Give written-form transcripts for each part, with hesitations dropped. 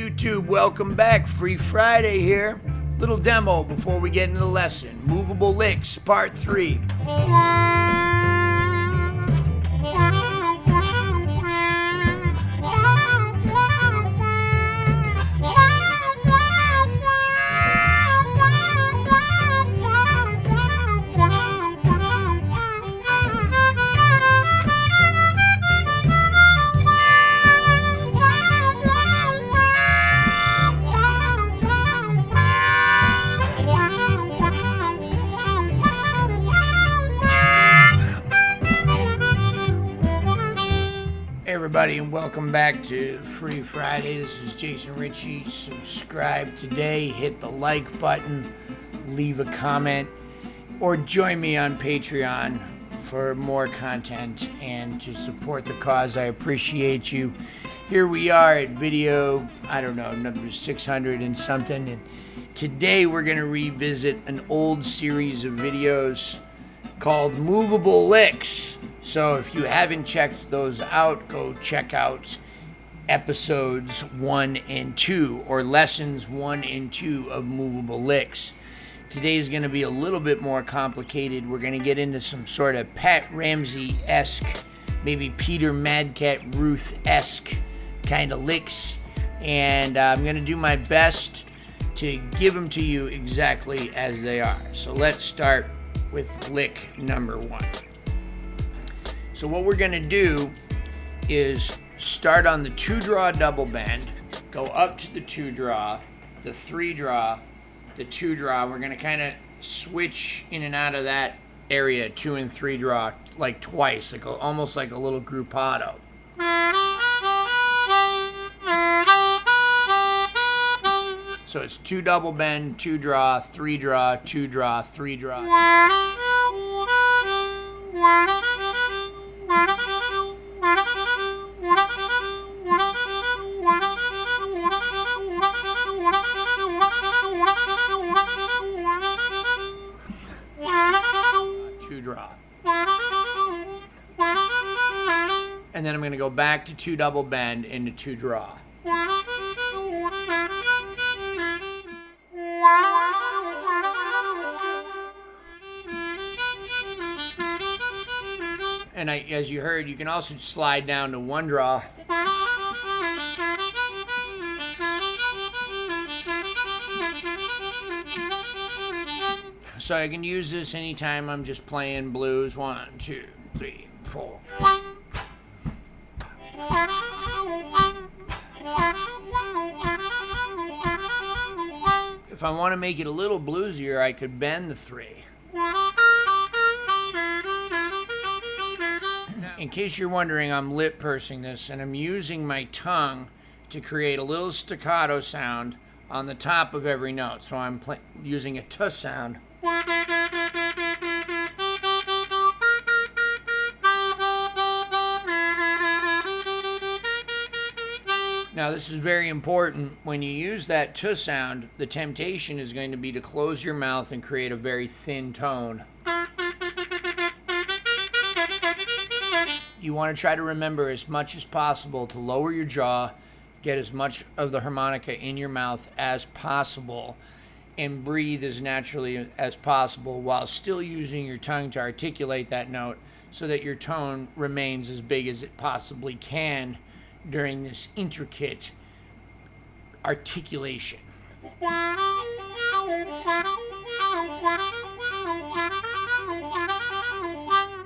YouTube, welcome back. Free Friday here. Little demo before we get into the lesson. Moveable Licks, Part 3. Everybody, and welcome back to Free Friday. This is Jason Ricci. Subscribe today, hit the like button, leave a comment, or join me on Patreon for more content and to support the cause. I appreciate you. Here we are at video, I don't know, number 600 and something. And today we're going to revisit an old series of videos called Moveable Licks. So if you haven't checked those out, go check out episodes 1 and 2 or lessons 1 and 2 of Moveable Licks. Today is going to be a little bit more complicated. We're going to get into some sort of Pat Ramsey-esque, maybe Peter Madcat Ruth-esque kind of licks. And I'm going to do my best to give them to you exactly as they are. So let's start with lick number 1. So what we're going to do is start on the 2-draw double bend, go up to the 2-draw, the 3-draw, the 2-draw. We're going to kind of switch in and out of that area, 2 and 3-draw, like twice, like almost like a little gruppado. So it's 2 double bend, 2-draw, 3-draw, 2-draw, 3-draw. Draw. And then I'm going to go back to 2 double bend into 2 draw. And as you heard, you can also slide down to 1 draw. So I can use this anytime I'm just playing blues. 1, 2, 3, 4. If I want to make it a little bluesier, I could bend the 3. In case you're wondering, I'm lip pursing this, and I'm using my tongue to create a little staccato sound on the top of every note. So I'm using a t sound. Now this is very important. When you use that t sound, the temptation is going to be to close your mouth and create a very thin tone. You want to try to remember as much as possible to lower your jaw, get as much of the harmonica in your mouth as possible, and breathe as naturally as possible while still using your tongue to articulate that note so that your tone remains as big as it possibly can during this intricate articulation.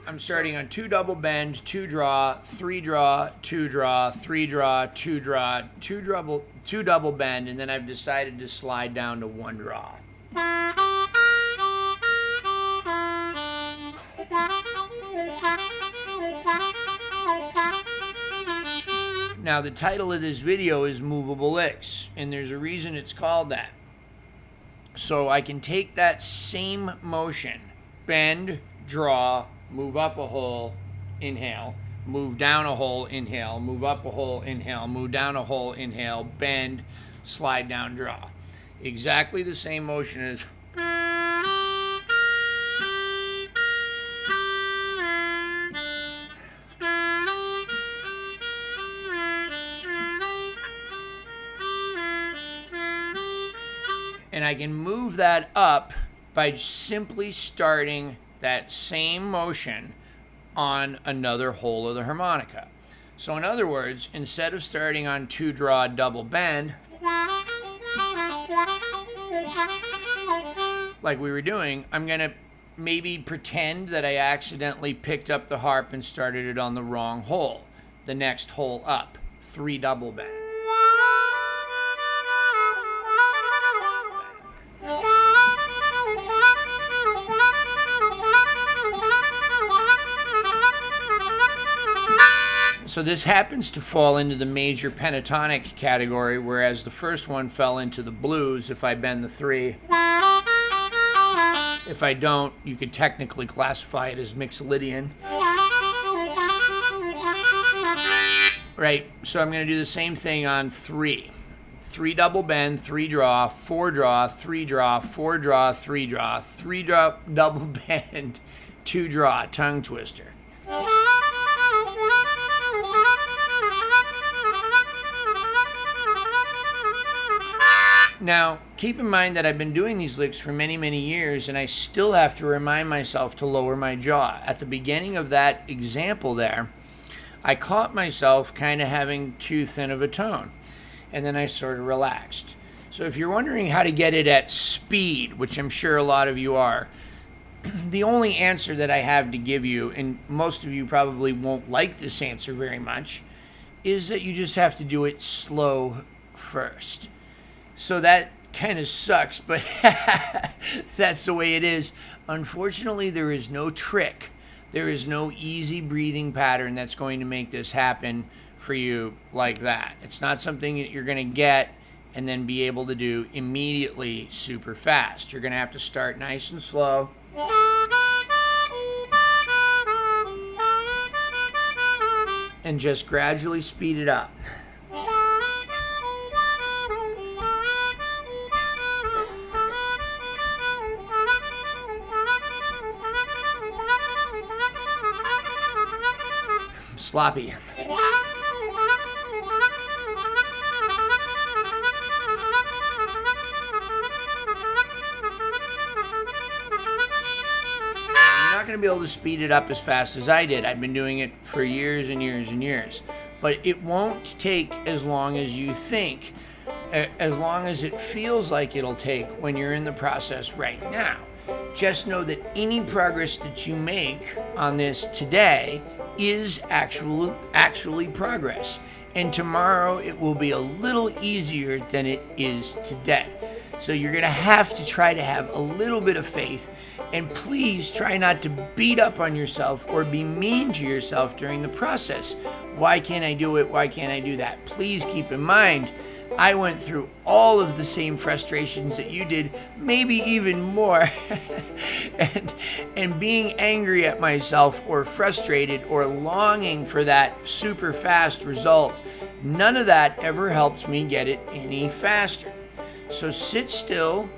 I'm starting on 2 double bend, 2 draw, 3 draw, 2 draw, 3 draw, 2 draw, 2 double bend, and then I've decided to slide down to 1 draw. Now the title of this video is Moveable Licks, and there's a reason it's called that. So I can take that same motion, bend, draw, move up a hole, inhale, move down a hole, inhale, move up a hole, inhale, move down a hole, inhale, bend, slide down, draw. Exactly the same motion as And I can move that up by simply starting that same motion on another hole of the harmonica. So in other words, instead of starting on 2-draw double bend, like we were doing, I'm going to maybe pretend that I accidentally picked up the harp and started it on the wrong hole. The next hole up, 3 double bend. So this happens to fall into the major pentatonic category, whereas the first one fell into the blues if I bend the 3. If I don't, you could technically classify it as Mixolydian. Right, so I'm going to do the same thing on 3. 3 double bend, 3 draw, 4 draw, 3 draw, 4 draw, 3 draw, 3 draw, double bend, 2 draw, tongue twister. Now, keep in mind that I've been doing these licks for many, many years, and I still have to remind myself to lower my jaw. At the beginning of that example there, I caught myself kind of having too thin of a tone, and then I sort of relaxed. So if you're wondering how to get it at speed, which I'm sure a lot of you are, the only answer that I have to give you, and most of you probably won't like this answer very much, is that you just have to do it slow first. So that kind of sucks, but that's the way it is. Unfortunately, there is no trick. There is no easy breathing pattern that's going to make this happen for you like that. It's not something that you're going to get and then be able to do immediately super fast. You're going to have to start nice and slow. And just gradually speed it up. Sloppy. You're not going to be able to speed it up as fast as I did. I've been doing it for years and years and years. But it won't take as long as you think, as long as it feels like it'll take when you're in the process right now. Just know that any progress that you make on this today is actually progress. And tomorrow it will be a little easier than it is today. So you're going to have to try to have a little bit of faith, and please try not to beat up on yourself or be mean to yourself during the process. Why can't I do it? Why can't I do that? Please keep in mind, I went through all of the same frustrations that you did, maybe even more. and being angry at myself or frustrated or longing for that super fast result, none of that ever helps me get it any faster. So sit still,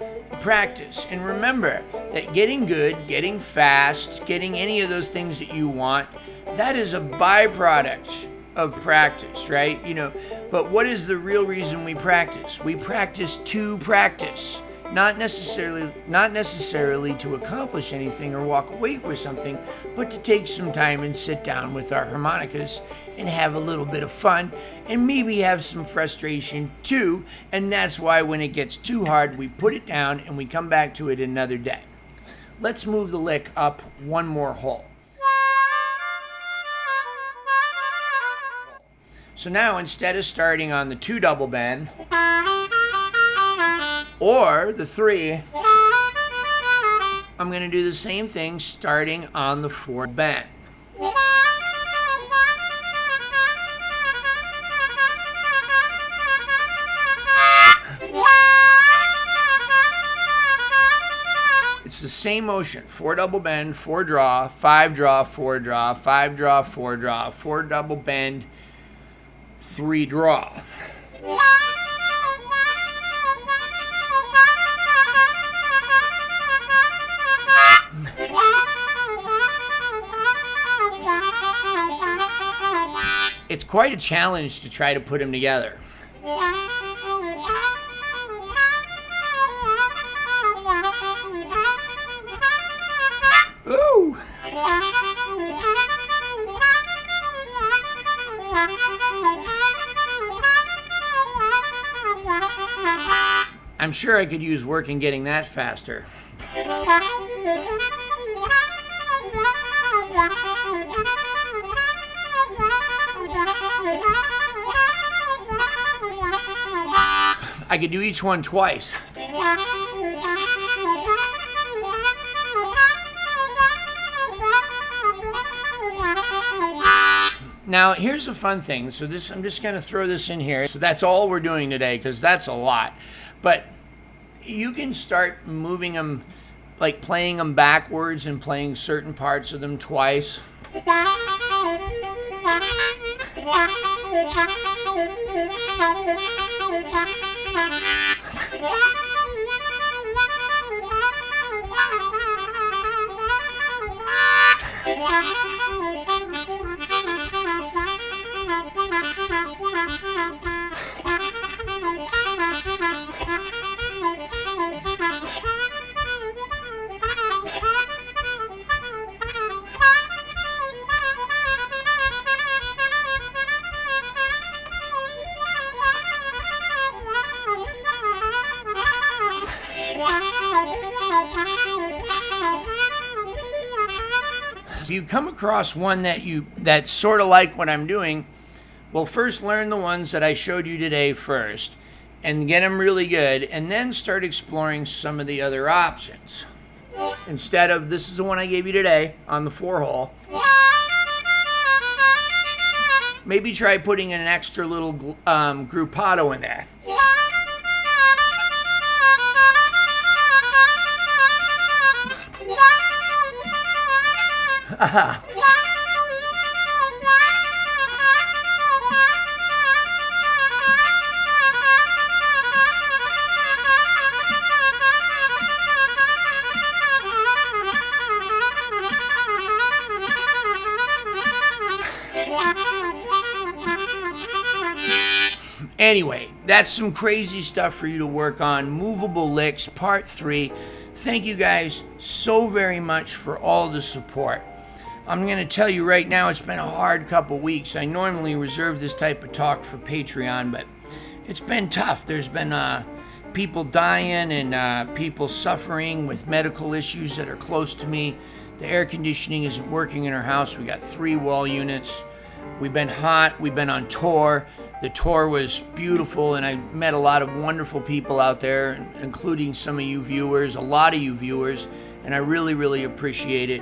practice, and remember that getting good, getting fast, getting any of those things that you want, that is a byproduct of practice, right? But what is the real reason we practice? We practice to practice, not necessarily to accomplish anything or walk away with something, but to take some time and sit down with our harmonicas and have a little bit of fun and maybe have some frustration too. And that's why when it gets too hard, we put it down and we come back to it another day. Let's move the lick up one more hole. So now, instead of starting on the 2 double bend or the 3, I'm going to do the same thing starting on the 4 bend. It's the same motion: 4 double bend, 4 draw, 5 draw, 4 draw, 5 draw, 4 draw, 4 double bend, 3 draw. It's quite a challenge to try to put them together. I'm sure I could use work in getting that faster. I could do each one twice. Now, here's the fun thing. So I'm just going to throw this in here. So that's all we're doing today, because that's a lot. But you can start moving them, like playing them backwards and playing certain parts of them twice. If you come across one that's sort of like what I'm doing, well, first learn the ones that I showed you today first and get them really good, and then start exploring some of the other options. Instead of, this is the one I gave you today on the 4-hole, maybe try putting an extra little gruppado in there. Anyway, that's some crazy stuff for you to work on. Moveable Licks, Part 3. Thank you guys so very much for all the support. I'm going to tell you right now, it's been a hard couple weeks. I normally reserve this type of talk for Patreon, but it's been tough. There's been people dying and people suffering with medical issues that are close to me. The air conditioning isn't working in our house. We got 3 wall units. We've been hot. We've been on tour. The tour was beautiful, and I met a lot of wonderful people out there, including some of you viewers, a lot of you viewers, and I really, really appreciate it.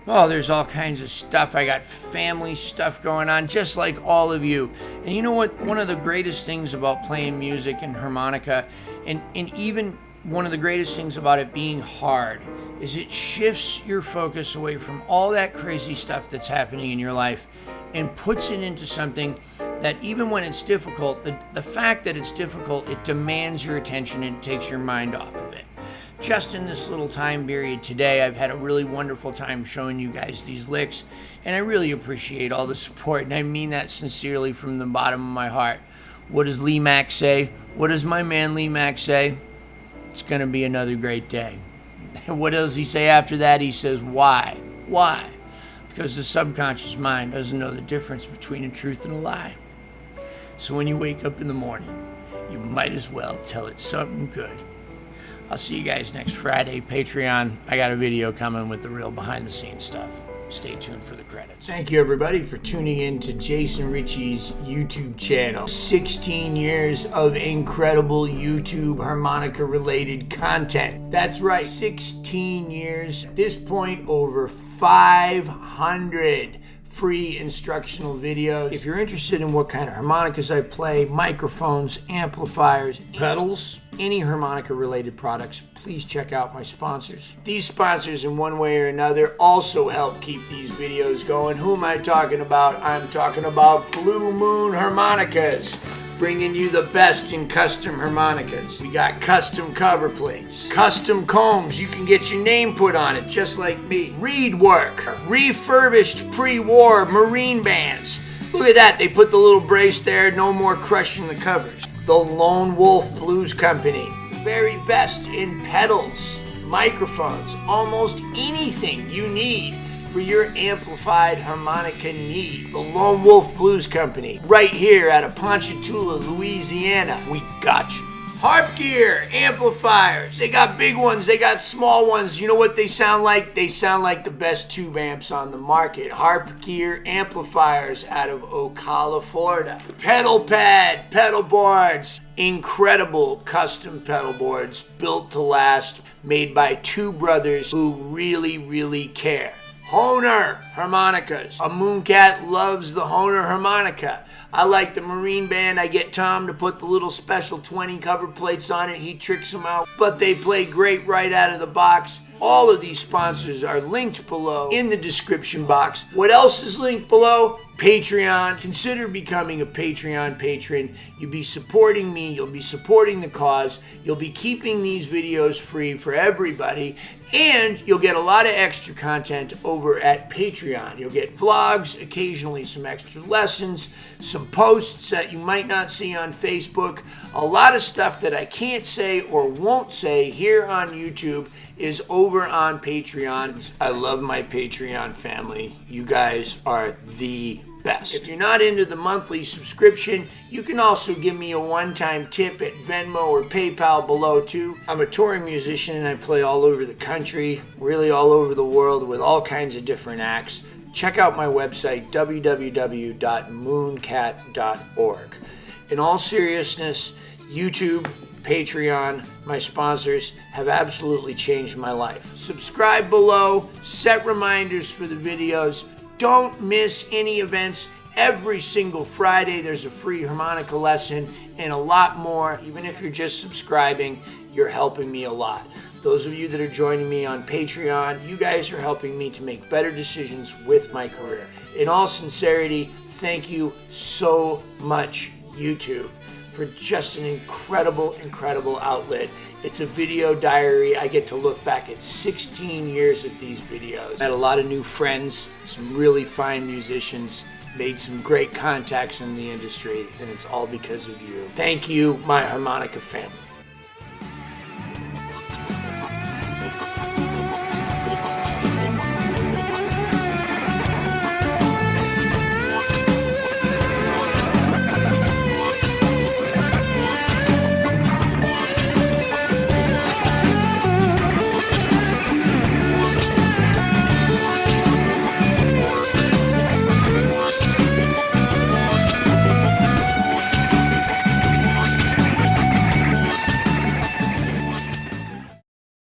Oh, there's all kinds of stuff. I got family stuff going on, just like all of you. And you know what? One of the greatest things about playing music and harmonica, and even one of the greatest things about it being hard, is it shifts your focus away from all that crazy stuff that's happening in your life and puts it into something that, even when it's difficult, the fact that it's difficult, it demands your attention and it takes your mind off of it. Just in this little time period today, I've had a really wonderful time showing you guys these licks, and I really appreciate all the support, and I mean that sincerely from the bottom of my heart. What does Lee Mack say? What does my man Lee Mack say? It's going to be another great day. And what does he say after that? He says, why? Why? Because the subconscious mind doesn't know the difference between a truth and a lie. So when you wake up in the morning, you might as well tell it something good. I'll see you guys next Friday. Patreon, I got a video coming with the real behind-the-scenes stuff. Stay tuned for the credits. Thank you, everybody, for tuning in to Jason Ricci's YouTube channel. 16 years of incredible YouTube harmonica-related content. That's right, 16 years. At this point, over 500 free instructional videos. If you're interested in what kind of harmonicas I play, microphones, amplifiers, pedals, any harmonica related products, please check out my sponsors. These sponsors, in one way or another, also help keep these videos going. Who am I talking about? I'm talking about Blue Moon Harmonicas, bringing you the best in custom harmonicas. We got custom cover plates, custom combs. You can get your name put on it, just like me. Reed work, refurbished pre-war Marine bands. Look at that, they put the little brace there, no more crushing the covers. The Lone Wolf Blues Company, the very best in pedals, microphones, almost anything you need for your amplified harmonica need. The Lone Wolf Blues Company, right here out of Ponchatoula, Louisiana. We got you. Harp gear, amplifiers. They got big ones, they got small ones. You know what they sound like? They sound like the best tube amps on the market. Harp gear amplifiers out of Ocala, Florida. Pedal pad, pedal boards. Incredible custom pedal boards built to last, made by two brothers who really care. Hohner Harmonicas. A Mooncat loves the Hohner Harmonica. I like the Marine Band. I get Tom to put the little special 20 cover plates on it. He tricks them out, but they play great right out of the box. All of these sponsors are linked below in the description box. What else is linked below? Patreon. Consider becoming a Patreon patron. You'll be supporting me. You'll be supporting the cause. You'll be keeping these videos free for everybody. And you'll get a lot of extra content over at Patreon. You'll get vlogs, occasionally some extra lessons, some posts that you might not see on Facebook. A lot of stuff that I can't say or won't say here on YouTube is over on Patreon. I love my Patreon family. You guys are the best. If you're not into the monthly subscription, you can also give me a one-time tip at Venmo or PayPal below too. I'm a touring musician and I play all over the country, really all over the world with all kinds of different acts. Check out my website, www.mooncat.org. In all seriousness, YouTube, Patreon, my sponsors have absolutely changed my life. Subscribe below, set reminders for the videos. Don't miss any events. Every single Friday there's a free harmonica lesson and a lot more. Even if you're just subscribing, you're helping me a lot. Those of you that are joining me on Patreon, you guys are helping me to make better decisions with my career. In all sincerity, thank you so much, YouTube, for just an incredible outlet. It's a video diary. I get to look back at 16 years of these videos. Met a lot of new friends, some really fine musicians, made some great contacts in the industry, and it's all because of you. Thank you, my harmonica family.